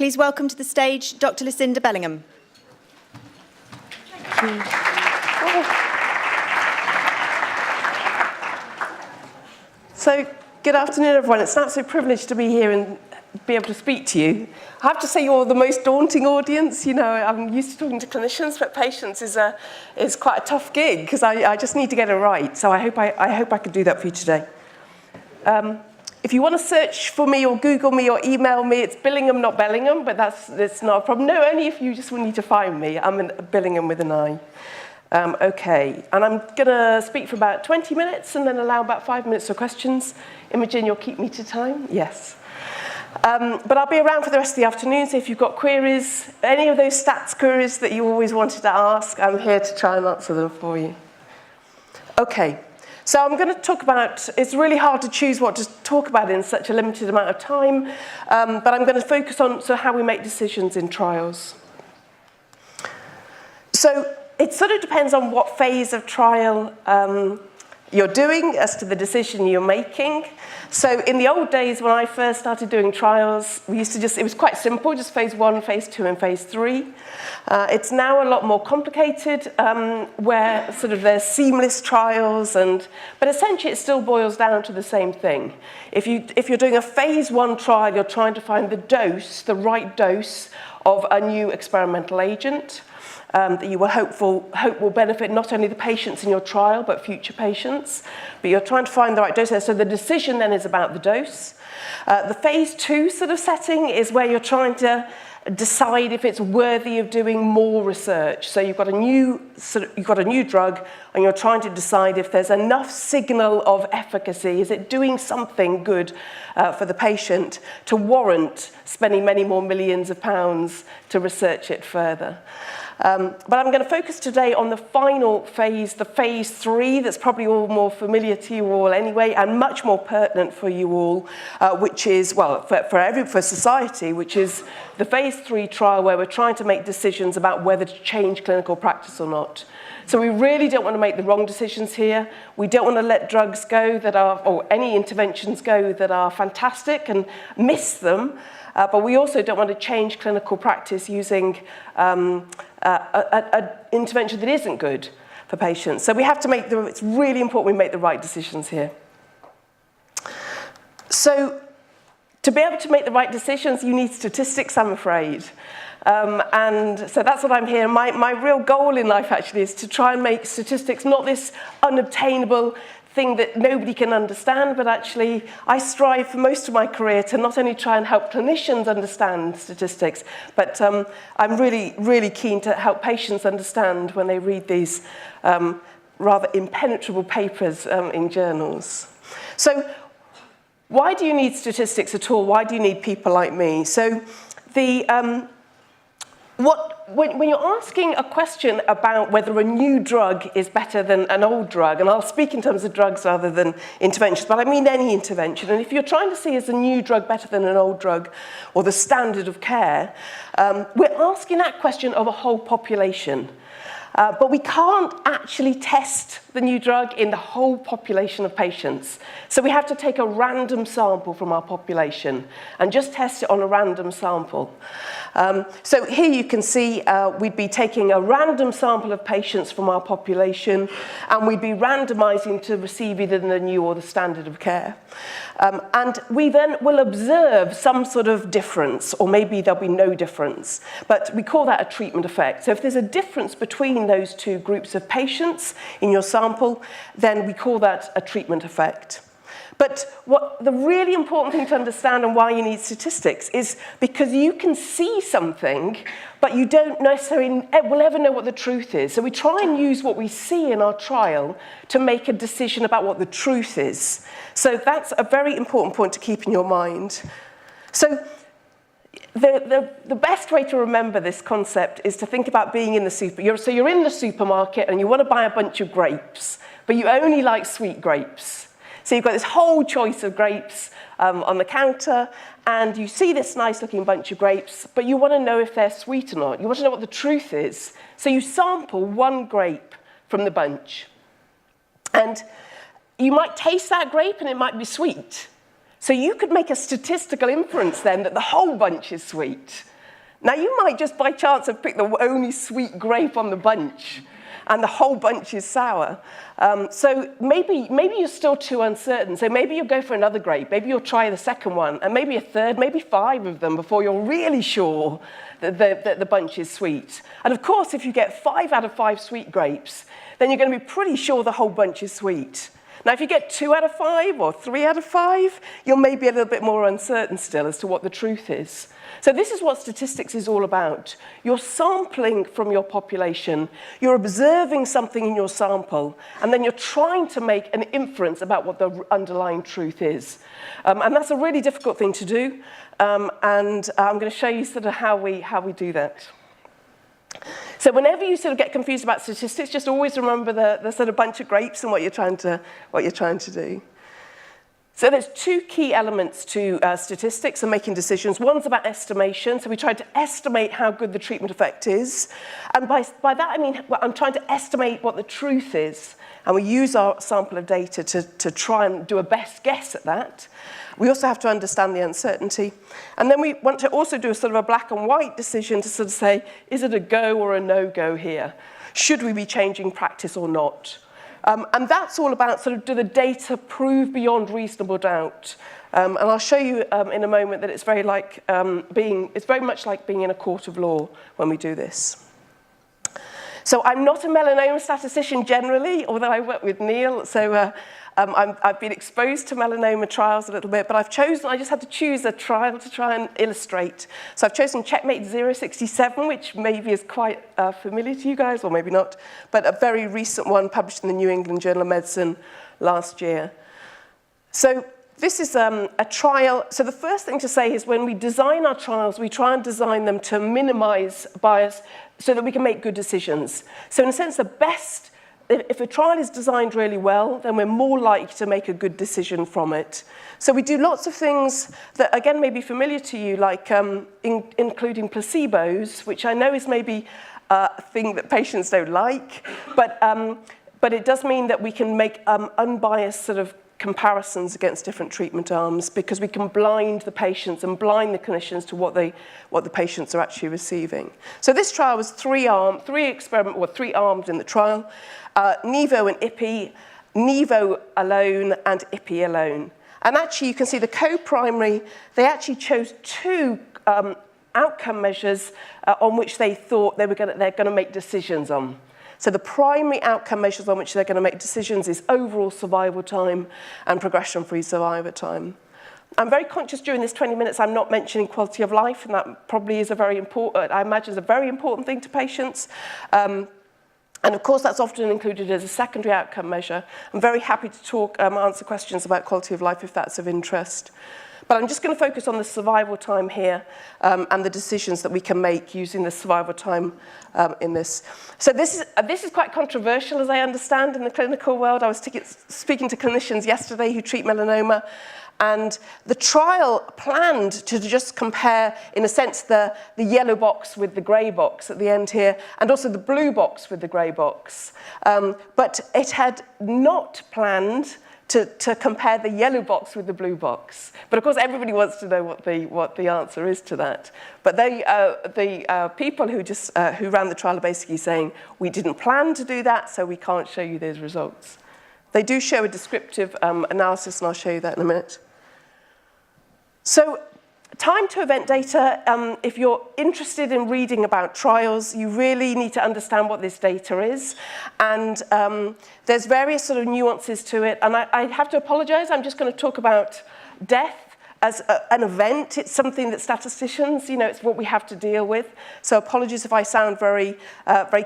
Please welcome to the stage Dr. Lucinda Billingham. So, good afternoon, everyone. It's an absolute privilege to be here and be able to speak to you. I have to say you're the most daunting audience. You know, I'm used to talking to clinicians, but patients is quite a tough gig because I just need to get it right. So I hope I can do that for you today. If you want to search for me or Google me or email me, it's Billingham, not Bellingham, but that's not a problem. No, only if you just need to find me. I'm Billingham with an I. Okay, and I'm going to speak for about 20 minutes and then allow about 5 minutes for questions. Imogen, you'll keep me to time? Yes. But I'll be around for the rest of the afternoon, so if you've got queries, any of those stats queries that you always wanted to ask, I'm here to try and answer them for you. Okay, so I'm going to talk about, it's really hard to choose what to talk about in such a limited amount of time, but I'm going to focus on how we make decisions in trials. So it sort of depends on what phase of trial you're doing as to the decision you're making. So in the old days when I first started doing trials, we used to it was quite simple, just phase 1, phase 2, and phase 3. It's now a lot more complicated, where sort of there's seamless trials, but essentially it still boils down to the same thing. If you're doing a phase 1 trial, you're trying to find the right dose of a new experimental agent. That you will hope will benefit not only the patients in your trial, but future patients. But you're trying to find the right dose there. So the decision then is about the dose. The phase 2 sort of setting is where you're trying to decide if it's worthy of doing more research. So you've got a new drug, and you're trying to decide if there's enough signal of efficacy. Is it doing something good for the patient to warrant spending many more millions of pounds to research it further? But I'm going to focus today on the final phase, the phase 3, that's probably all more familiar to you all anyway, and much more pertinent for you all, which is, well, for society, which is the phase 3 trial where we're trying to make decisions about whether to change clinical practice or not. So we really don't want to make the wrong decisions here. We don't want to let drugs go or any interventions go that are fantastic and miss them. But we also don't want to change clinical practice using an intervention that isn't good for patients. So we have to it's really important we make the right decisions here. So to be able to make the right decisions, you need statistics, I'm afraid. And so that's what I'm here. My real goal in life actually is to try and make statistics not this unobtainable thing that nobody can understand, but actually I strive for most of my career to not only try and help clinicians understand statistics, but I'm really, really keen to help patients understand when they read these rather impenetrable papers in journals. So why do you need statistics at all? Why do you need people like me? So when you're asking a question about whether a new drug is better than an old drug, and I'll speak in terms of drugs rather than interventions, but I mean any intervention, and if you're trying to see is a new drug better than an old drug or the standard of care, we're asking that question of a whole population. But we can't actually test the new drug in the whole population of patients. So we have to take a random sample from our population and just test it on a random sample. So here you can see we'd be taking a random sample of patients from our population, and we'd be randomizing to receive either the new or the standard of care. And we then will observe some sort of difference, or maybe there'll be no difference. But we call that a treatment effect. So if there's a difference between those two groups of patients in your sample, then we call that a treatment effect. But the really important thing to understand and why you need statistics is because you can see something, but you don't necessarily will ever know what the truth is. So we try and use what we see in our trial to make a decision about what the truth is. So that's a very important point to keep in your mind. So the best way to remember this concept is to think about being in the so you're in the supermarket and you want to buy a bunch of grapes, but you only like sweet grapes. So you've got this whole choice of grapes on the counter, and you see this nice-looking bunch of grapes, but you want to know if they're sweet or not. You want to know what the truth is. So you sample one grape from the bunch. And you might taste that grape, and it might be sweet. So you could make a statistical inference then that the whole bunch is sweet. Now, you might just by chance have picked the only sweet grape on the bunch, and the whole bunch is sour. So maybe you're still too uncertain. So maybe you'll go for another grape. Maybe you'll try the second one, and maybe a third, maybe 5 of them before you're really sure that the bunch is sweet. And of course, if you get 5 out of 5 sweet grapes, then you're going to be pretty sure the whole bunch is sweet. Now, if you get 2 out of 5 or 3 out of 5, you're maybe a little bit more uncertain still as to what the truth is. So this is what statistics is all about. You're sampling from your population, you're observing something in your sample, and then you're trying to make an inference about what the underlying truth is. And that's a really difficult thing to do, and I'm going to show you sort of how we do that. So whenever you sort of get confused about statistics, just always remember the sort of bunch of grapes and what you're trying to do. So there's 2 key elements to statistics and making decisions. One's about estimation. So we try to estimate how good the treatment effect is. And by that, I mean, I'm trying to estimate what the truth is. And we use our sample of data to try and do a best guess at that. We also have to understand the uncertainty. And then we want to also do a sort of a black and white decision to sort of say, is it a go or a no-go here? Should we be changing practice or not? And that's all about sort of, do the data prove beyond reasonable doubt? And I'll show you in a moment that it's very much like being in a court of law when we do this. So I'm not a melanoma statistician generally, although I work with Neil. So I've been exposed to melanoma trials a little bit, but I just had to choose a trial to try and illustrate. So I've chosen Checkmate 067, which maybe is quite familiar to you guys, or maybe not, but a very recent one published in the New England Journal of Medicine last year. So this is a trial. So the first thing to say is when we design our trials, we try and design them to minimize bias so that we can make good decisions. So in a sense, if a trial is designed really well, then we're more likely to make a good decision from it. So we do lots of things that, again, may be familiar to you, like including placebos, which I know is maybe a thing that patients don't like, but it does mean that we can make unbiased sort of comparisons against different treatment arms because we can blind the patients and blind the clinicians to what the patients are actually receiving. So this trial was 3-armed in the trial, Nivo and Ipi, Nivo alone and Ipi alone. And actually you can see the co-primary, they actually chose 2 outcome measures on which they thought they're going to make decisions on. So the primary outcome measures on which they're going to make decisions is overall survival time and progression-free survival time. I'm very conscious during this 20 minutes I'm not mentioning quality of life, and that probably is I imagine is a very important thing to patients. And of course, that's often included as a secondary outcome measure. I'm very happy to answer questions about quality of life if that's of interest. But I'm just going to focus on the survival time here and the decisions that we can make using the survival time in this. So this is quite controversial, as I understand, in the clinical world. I was speaking to clinicians yesterday who treat melanoma, and the trial planned to just compare, in a sense, the yellow box with the grey box at the end here, and also the blue box with the grey box. But it had not planned to compare the yellow box with the blue box. But of course, everybody wants to know what the answer is to that. But the people who ran the trial are basically saying, we didn't plan to do that, so we can't show you those results. They do show a descriptive analysis, and I'll show you that in a minute. So time to event data, if you're interested in reading about trials, you really need to understand what this data is. And there's various sort of nuances to it. And I have to apologize, I'm just going to talk about death as an event. It's something that statisticians, it's what we have to deal with. So apologies if I sound very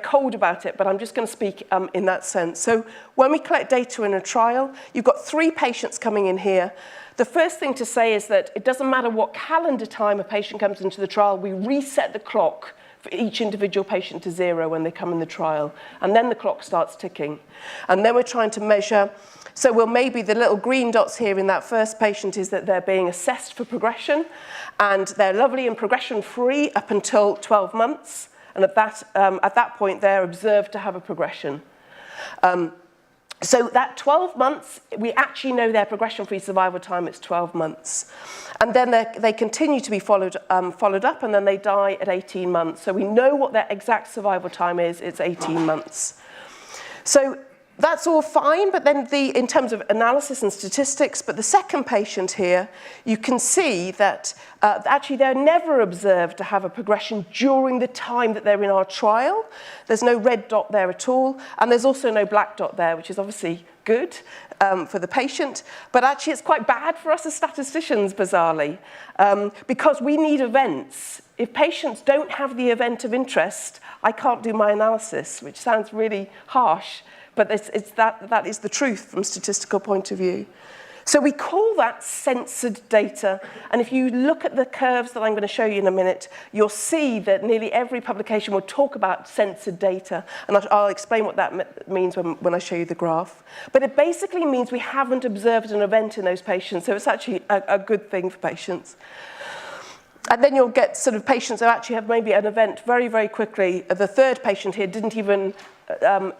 cold about it, but I'm just going to speak in that sense. So when we collect data in a trial, you've got 3 patients coming in here. The first thing to say is that it doesn't matter what calendar time a patient comes into the trial, we reset the clock for each individual patient to 0 when they come in the trial. And then the clock starts ticking. And then we're trying to measure, maybe the little green dots here in that first patient is that they're being assessed for progression, and they're lovely and progression-free up until 12 months. And at that point, they're observed to have a progression. So that 12 months, we actually know their progression-free survival time is 12 months. And then they continue to be followed up, and then they die at 18 months. So we know what their exact survival time is. It's 18 months. So that's all fine, but then in terms of analysis and statistics, but the second patient here, you can see that actually they're never observed to have a progression during the time that they're in our trial. There's no red dot there at all, and there's also no black dot there, which is obviously good for the patient, but actually it's quite bad for us as statisticians, bizarrely, because we need events. If patients don't have the event of interest, I can't do my analysis, which sounds really harsh, but that is the truth from a statistical point of view. So we call that censored data. And if you look at the curves that I'm going to show you in a minute, you'll see that nearly every publication will talk about censored data. And I'll explain what that means when I show you the graph. But it basically means we haven't observed an event in those patients. So it's actually a good thing for patients. And then you'll get sort of patients who actually have maybe an event very, very quickly. The third patient here didn't even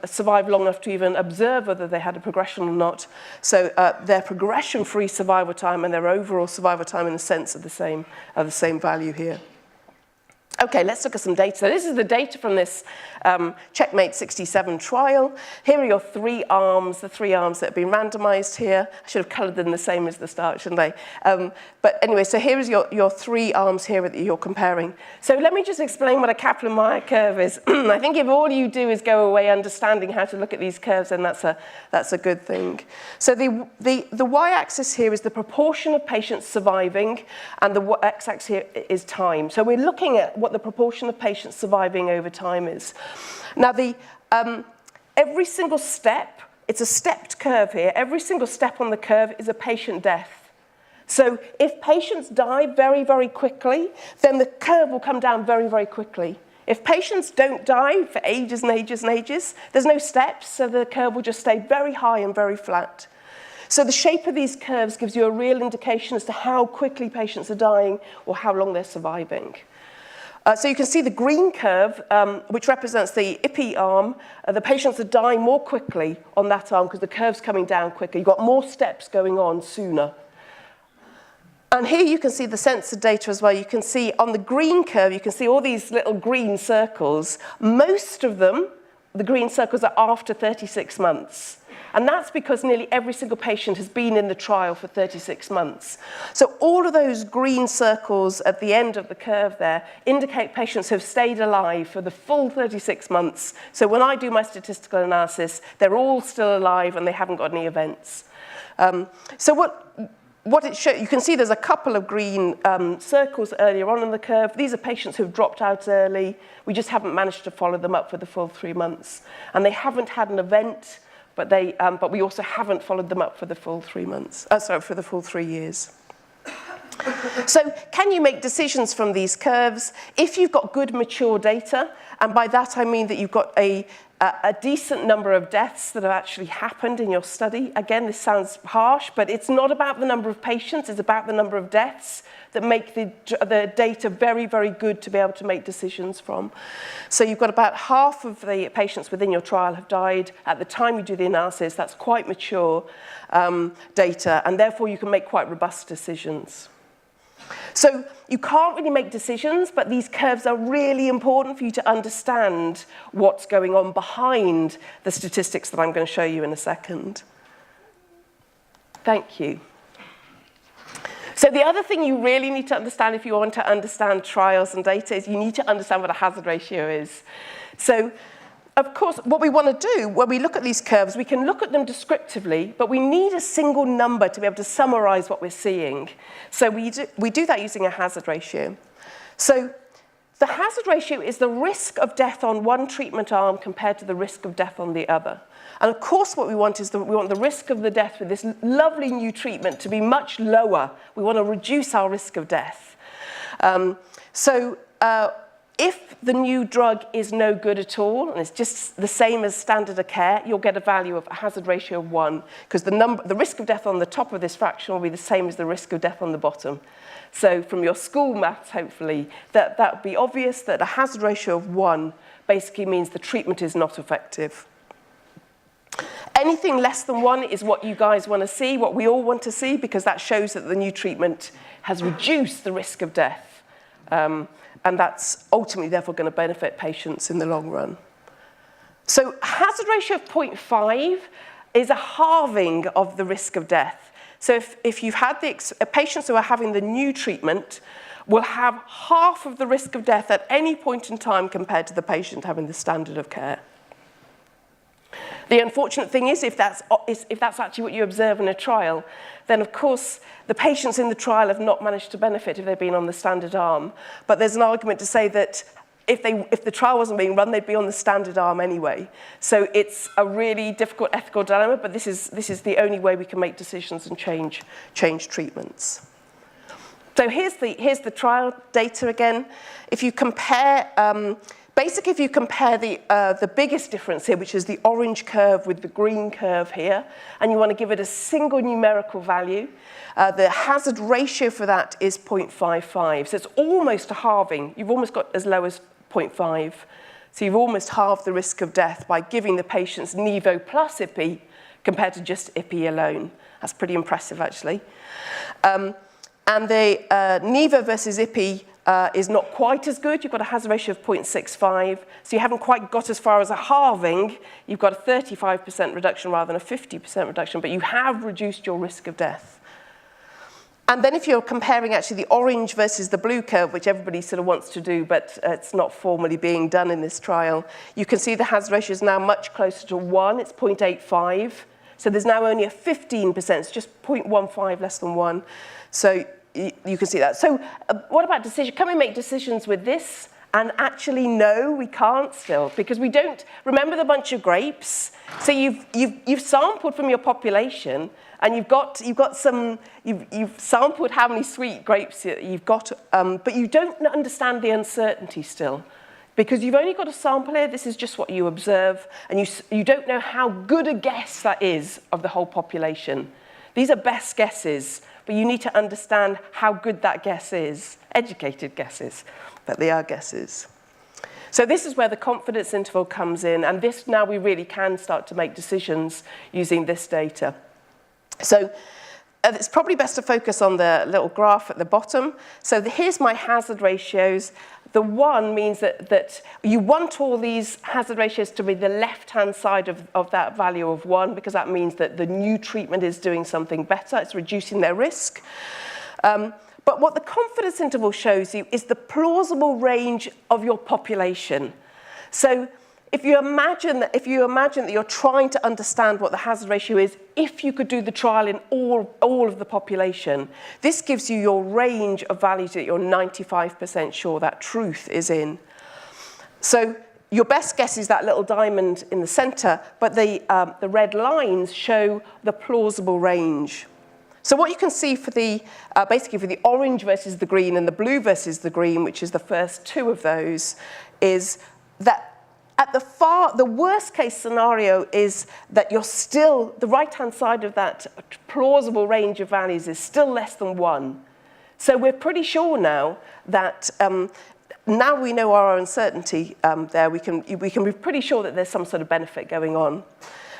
survive long enough to even observe whether they had a progression or not. So their progression-free survival time and their overall survival time in a sense are the same value here. Okay, let's look at some data. So this is the data from this Checkmate 67 trial. Here are your three arms, the three arms that have been randomized here. I should have colored them the same as the start, shouldn't I? But anyway, so here is your three arms here that you're comparing. So let me just explain what a Kaplan-Meier curve is. I think if all you do is go away understanding how to look at these curves, then that's a good thing. So the y-axis here is the proportion of patients surviving, and the x-axis here is time. So we're looking at what the proportion of patients surviving over time is. Now, every single step, it's a stepped curve here, every single step on the curve is a patient death. So if patients die very, very quickly, then the curve will come down very, very quickly. If patients don't die for ages and ages and ages, there's no steps, so the curve will just stay very high and very flat. So the shape of these curves gives you a real indication as to how quickly patients are dying or how long they're surviving. So you can see the green curve, which represents the IPI arm. The patients are dying more quickly on that arm because the curve's coming down quicker. You've got more steps going on sooner. And here you can see the censored data as well. You can see on the green curve, you can see all these little green circles. Most of them, the green circles, are after 36 months. And that's because nearly every single patient has been in the trial for 36 months. So all of those green circles at the end of the curve there indicate patients who have stayed alive for the full 36 months. So when I do my statistical analysis, they're all still alive and they haven't got any events. So what it shows, you can see there's a couple of green circles earlier on in the curve. These are patients who've dropped out early. We just haven't managed to follow them up for the full 3 months. And they haven't had an event, but we also haven't followed them up for the full 3 months. For the full 3 years. So can you make decisions from these curves? If you've got good mature data, and by that I mean that you've got a decent number of deaths that have actually happened in your study. Again, this sounds harsh, but it's not about the number of patients, it's about the number of deaths that make the data very, very good to be able to make decisions from. So you've got about half of the patients within your trial have died at the time you do the analysis. That's quite mature data, and therefore you can make quite robust decisions. So you can't really make decisions, but these curves are really important for you to understand what's going on behind the statistics that I'm going to show you in a second. Thank you. So the other thing you really need to understand if you want to understand trials and data is you need to understand what a hazard ratio is. So, of course, what we want to do when we look at these curves, we can look at them descriptively, but we need a single number to be able to summarize what we're seeing. So we do that using a hazard ratio. So the hazard ratio is the risk of death on one treatment arm compared to the risk of death on the other. And of course, what we want is we want the risk of the death with this lovely new treatment to be much lower. We want to reduce our risk of death. If the new drug is no good at all, and it's just the same as standard of care, you'll get a value of a hazard ratio of 1, because the risk of death on the top of this fraction will be the same as the risk of death on the bottom. So from your school maths, hopefully, that would be obvious that a hazard ratio of 1 basically means the treatment is not effective. Anything less than 1 is what you guys want to see, what we all want to see, because that shows that the new treatment has reduced the risk of death. And that's ultimately, therefore, going to benefit patients in the long run. So hazard ratio of 0.5 is a halving of the risk of death. So if you've had patients who are having the new treatment will have half of the risk of death at any point in time compared to the patient having the standard of care. The unfortunate thing is, if that's actually what you observe in a trial, then of course the patients in the trial have not managed to benefit if they've been on the standard arm. But there's an argument to say that if the trial wasn't being run, they'd be on the standard arm anyway. So it's a really difficult ethical dilemma, but this is the only way we can make decisions and change treatments. So here's the trial data again. If you compare, basically if you compare the biggest difference here, which is the orange curve with the green curve here, and you want to give it a single numerical value, the hazard ratio for that is 0.55. So it's almost a halving. You've almost got as low as 0.5. So you've almost halved the risk of death by giving the patients Nivo plus IPI compared to just IPI alone. That's pretty impressive, actually. And the Nivo versus IPI is not quite as good. You've got a hazard ratio of 0.65. So you haven't quite got as far as a halving. You've got a 35% reduction rather than a 50% reduction, but you have reduced your risk of death. And then if you're comparing actually the orange versus the blue curve, which everybody sort of wants to do, but it's not formally being done in this trial, you can see the hazard ratio is now much closer to 1. It's 0.85. So there's now only a 15%. It's just 0.15 less than 1. So you can see that. So what about decision? Can we make decisions with this? And actually, no, we can't still, because we don't remember the bunch of grapes. So you've sampled from your population, and you've sampled how many sweet grapes you've got, but you don't understand the uncertainty still, because you've only got a sample here. This is just what you observe, and you don't know how good a guess that is of the whole population. These are best guesses, but you need to understand how good that guess is. Educated guesses, but they are guesses. So this is where the confidence interval comes in, and this now we really can start to make decisions using this data. So it's probably best to focus on the little graph at the bottom. So here's my hazard ratios. The 1 means that you want all these hazard ratios to be the left-hand side of that value of 1, because that means that the new treatment is doing something better. It's reducing their risk. But what the confidence interval shows you is the plausible range of your population. So if you imagine that you're trying to understand what the hazard ratio is, if you could do the trial in all of the population, this gives you your range of values that you're 95% sure that truth is in. So your best guess is that little diamond in the center, but the red lines show the plausible range. So what you can see for basically for the orange versus the green and the blue versus the green, which is the first 2 of those, is that at the worst case scenario is that you're still, the right-hand side of that plausible range of values is still less than 1. So we're pretty sure now that now we know our uncertainty there, we can be pretty sure that there's some sort of benefit going on.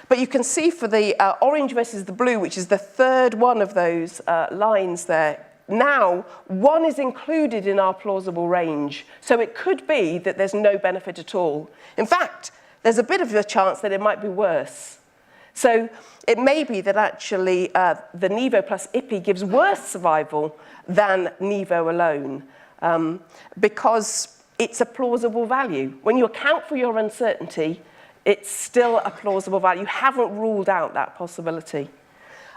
But you can see for the orange versus the blue, which is the third one of those lines there, now 1 is included in our plausible range. So it could be that there's no benefit at all. In fact, there's a bit of a chance that it might be worse. So it may be that actually the Nivo plus IPI gives worse survival than Nivo alone, because it's a plausible value. When you account for your uncertainty, it's still a plausible value. You haven't ruled out that possibility.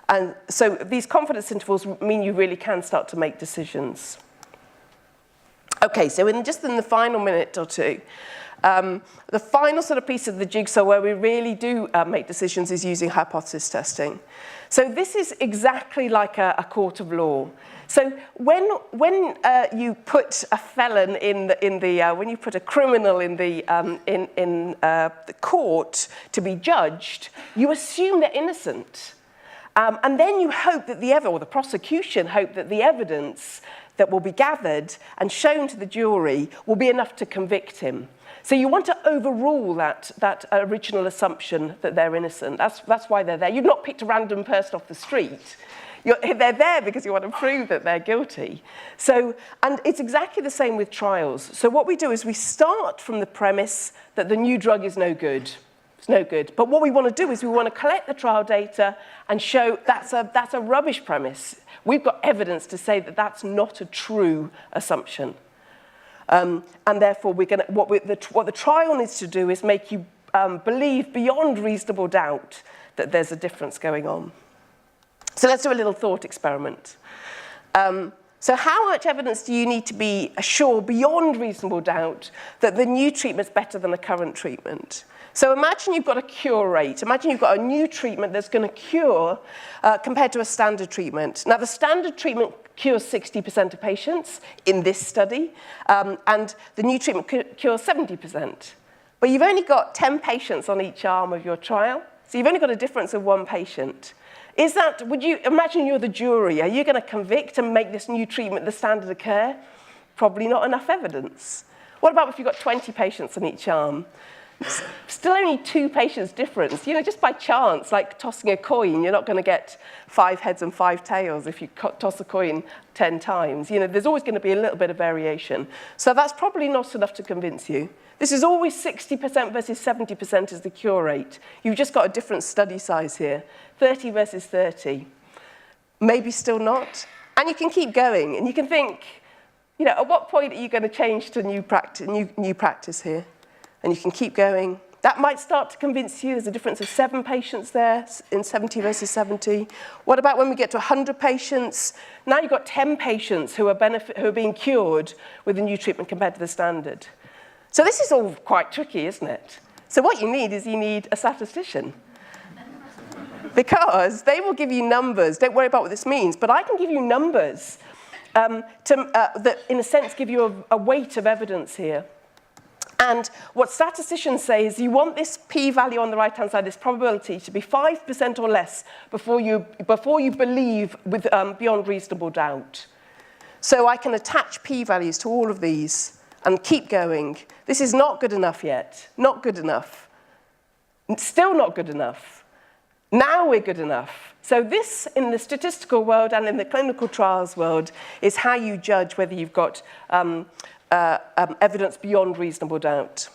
And so these confidence intervals mean you really can start to make decisions. Okay, so in the final minute or two, the final sort of piece of the jigsaw where we really do make decisions is using hypothesis testing. So this is exactly like a court of law. So when you put a felon when you put a criminal in the court to be judged, you assume they're innocent. And then you hope that the prosecution hope that the evidence that will be gathered and shown to the jury will be enough to convict him. So you want to overrule that original assumption that they're innocent. That's why they're there. You've not picked a random person off the street. They're there because you want to prove that they're guilty. So, and it's exactly the same with trials. So what we do is we start from the premise that the new drug is no good. It's no good. But what we want to do is we want to collect the trial data and show that's a rubbish premise. We've got evidence to say that that's not a true assumption. And therefore, what the trial needs to do is make you believe beyond reasonable doubt that there's a difference going on. So let's do a little thought experiment. So how much evidence do you need to be sure beyond reasonable doubt that the new treatment is better than a current treatment? So imagine you've got a cure rate. Imagine you've got a new treatment that's going to cure compared to a standard treatment. Now, the standard treatment cures 60% of patients in this study, and the new treatment cures 70%. But you've only got 10 patients on each arm of your trial, so you've only got a difference of 1 patient. Would you imagine you're the jury? Are you going to convict and make this new treatment the standard of care? Probably not enough evidence. What about if you've got 20 patients on each arm? Still only 2 patients difference. Just by chance, like tossing a coin, you're not going to get 5 heads and 5 tails if you toss a coin 10 times. There's always going to be a little bit of variation. So that's probably not enough to convince you. This is always 60% versus 70% is the cure rate. You've just got a different study size here. 30 versus 30. Maybe still not. And you can keep going. And you can think, at what point are you going to change to new practice here? And you can keep going. That might start to convince you there's a difference of 7 patients there in 70 versus 70. What about when we get to 100 patients? Now you've got 10 patients who are being cured with a new treatment compared to the standard. So this is all quite tricky, isn't it? So what you need a statistician. Because they will give you numbers. Don't worry about what this means. But I can give you numbers that, in a sense, give you a weight of evidence here. And what statisticians say is you want this p-value on the right-hand side, this probability, to be 5% or less before you believe with beyond reasonable doubt. So I can attach p-values to all of these and keep going. This is not good enough yet. Not good enough. Still not good enough. Now we're good enough. So this, in the statistical world and in the clinical trials world, is how you judge whether you've got evidence beyond reasonable doubt.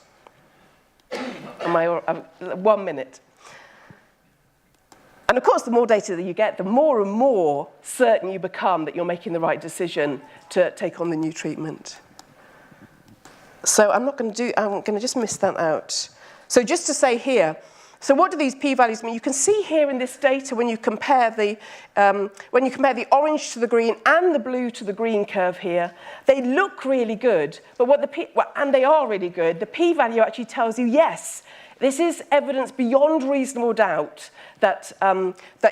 1 minute. And of course, the more data that you get, the more and more certain you become that you're making the right decision to take on the new treatment. So I'm going to just miss that out. So just to say here, so what do these p-values mean? You can see here in this data when you compare the orange to the green and the blue to the green curve here, they look really good. But and they are really good. The p-value actually tells you, yes, this is evidence beyond reasonable doubt that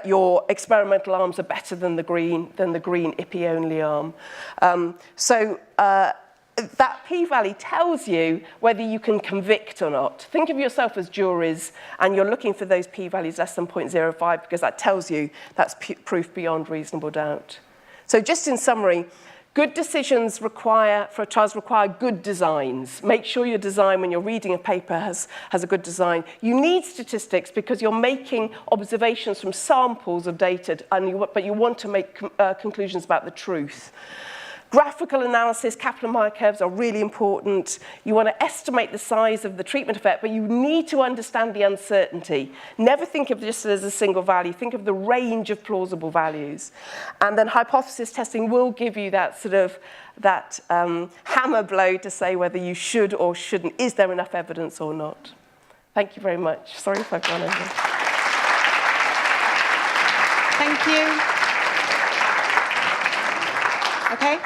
your experimental arms are better than the green IPI-only arm. That p-value tells you whether you can convict or not. Think of yourself as juries, and you're looking for those p-values less than 0.05 because that tells you that's proof beyond reasonable doubt. So just in summary, good decisions for trials require good designs. Make sure your design, when you're reading a paper, has a good design. You need statistics because you're making observations from samples of data, but you want to make conclusions about the truth. Graphical analysis, Kaplan-Meier curves are really important. You want to estimate the size of the treatment effect, but you need to understand the uncertainty. Never think of this as a single value. Think of the range of plausible values. And then hypothesis testing will give you that hammer blow to say whether you should or shouldn't. Is there enough evidence or not? Thank you very much. Sorry if I've gone over. Thank you. Okay.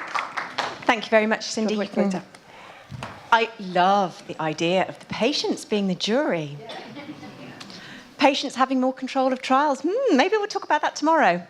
Thank you very much, Cindy. I love the idea of the patients being the jury. Patients having more control of trials. Maybe we'll talk about that tomorrow.